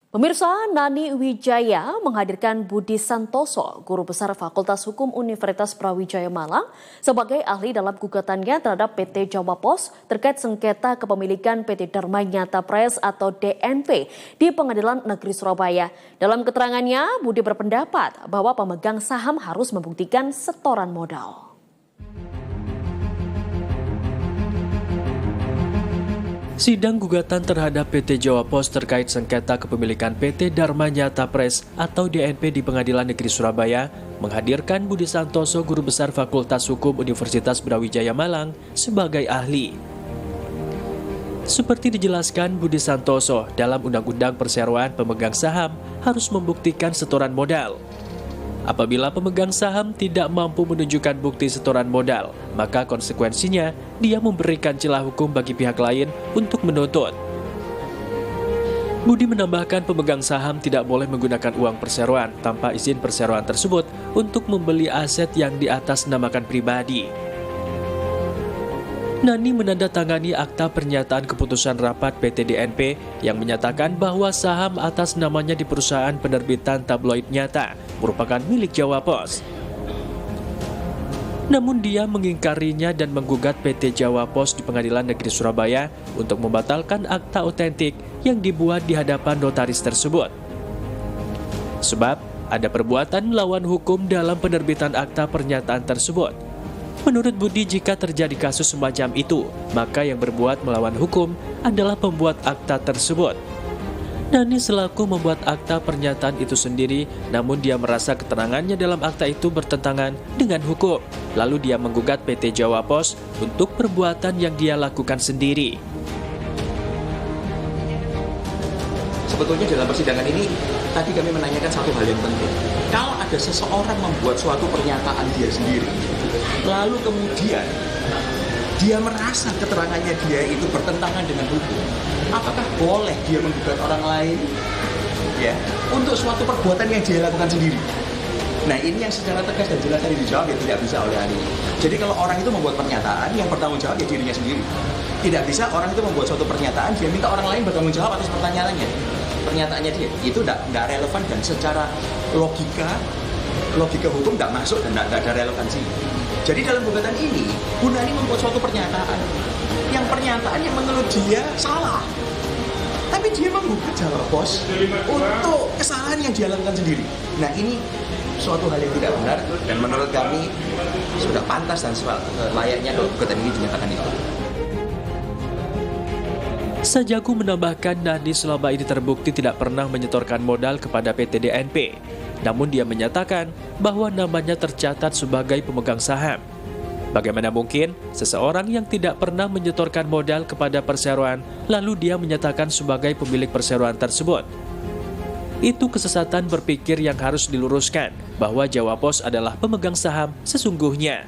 Pemirsa, Nani Wijaya menghadirkan Budi Santoso, Guru Besar Fakultas Hukum Universitas Brawijaya Malang, sebagai ahli dalam gugatannya terhadap PT Jawa Pos terkait sengketa kepemilikan PT Dharma Nyata Press atau DNP di Pengadilan Negeri Surabaya. Dalam keterangannya, Budi berpendapat bahwa pemegang saham harus membuktikan setoran modal. Sidang gugatan terhadap PT Jawa Pos terkait sengketa kepemilikan PT Dharma Nyata Press atau DNP di Pengadilan Negeri Surabaya menghadirkan Budi Santoso, Guru Besar Fakultas Hukum Universitas Brawijaya Malang, sebagai ahli. Seperti dijelaskan Budi Santoso, dalam Undang-Undang Perseroan pemegang saham harus membuktikan setoran modal. Apabila pemegang saham tidak mampu menunjukkan bukti setoran modal, maka konsekuensinya dia memberikan celah hukum bagi pihak lain untuk menuntut. Budi menambahkan pemegang saham tidak boleh menggunakan uang perseroan tanpa izin perseroan tersebut untuk membeli aset yang diatasnamakan pribadi. Nani menandatangani akta pernyataan keputusan rapat PT DNP yang menyatakan bahwa saham atas namanya di perusahaan penerbitan tabloid Nyata merupakan milik Jawa Pos. Namun dia mengingkarinya dan menggugat PT Jawa Pos di Pengadilan Negeri Surabaya untuk membatalkan akta otentik yang dibuat di hadapan notaris tersebut. Sebab ada perbuatan melawan hukum dalam penerbitan akta pernyataan tersebut. Menurut Budi, jika terjadi kasus semacam itu, maka yang berbuat melawan hukum adalah pembuat akta tersebut. Nani selaku membuat akta pernyataan itu sendiri, namun dia merasa keterangannya dalam akta itu bertentangan dengan hukum. Lalu dia menggugat PT Jawa Pos untuk perbuatan yang dia lakukan sendiri. Sebetulnya dalam persidangan ini, tadi kami menanyakan satu hal yang penting. Kalau ada seseorang membuat suatu pernyataan dia sendiri, lalu kemudian dia merasa keterangannya dia itu bertentangan dengan hukum, apakah boleh dia menggugat orang lain ya untuk suatu perbuatan yang dia lakukan sendiri? Nah, ini yang secara tegas dan jelas tadi dijawab ya tidak bisa oleh ahli. Jadi kalau orang itu membuat pernyataan, yang bertanggung jawab ya dirinya sendiri. Tidak bisa orang itu membuat suatu pernyataan, dia minta orang lain bertanggung jawab atas pernyataannya dia. Itu tidak relevan dan secara logika hukum tidak masuk dan tidak ada relevansi. Jadi dalam gugatan ini, Bu Nani membuat suatu pernyataan yang menurut dia salah. Tapi dia menggugat Jawa Pos untuk kesalahan yang dia lakukan sendiri. Nah, ini suatu hal yang tidak benar dan menurut kami sudah pantas dan layaknya kalau gugatan ini dinyatakan itu. Sajaku menambahkan Nani selama ini terbukti tidak pernah menyetorkan modal kepada PT DNP. Namun dia menyatakan bahwa namanya tercatat sebagai pemegang saham. Bagaimana mungkin seseorang yang tidak pernah menyetorkan modal kepada perseroan lalu dia menyatakan sebagai pemilik perseroan tersebut? Itu kesesatan berpikir yang harus diluruskan bahwa Jawa Pos adalah pemegang saham sesungguhnya.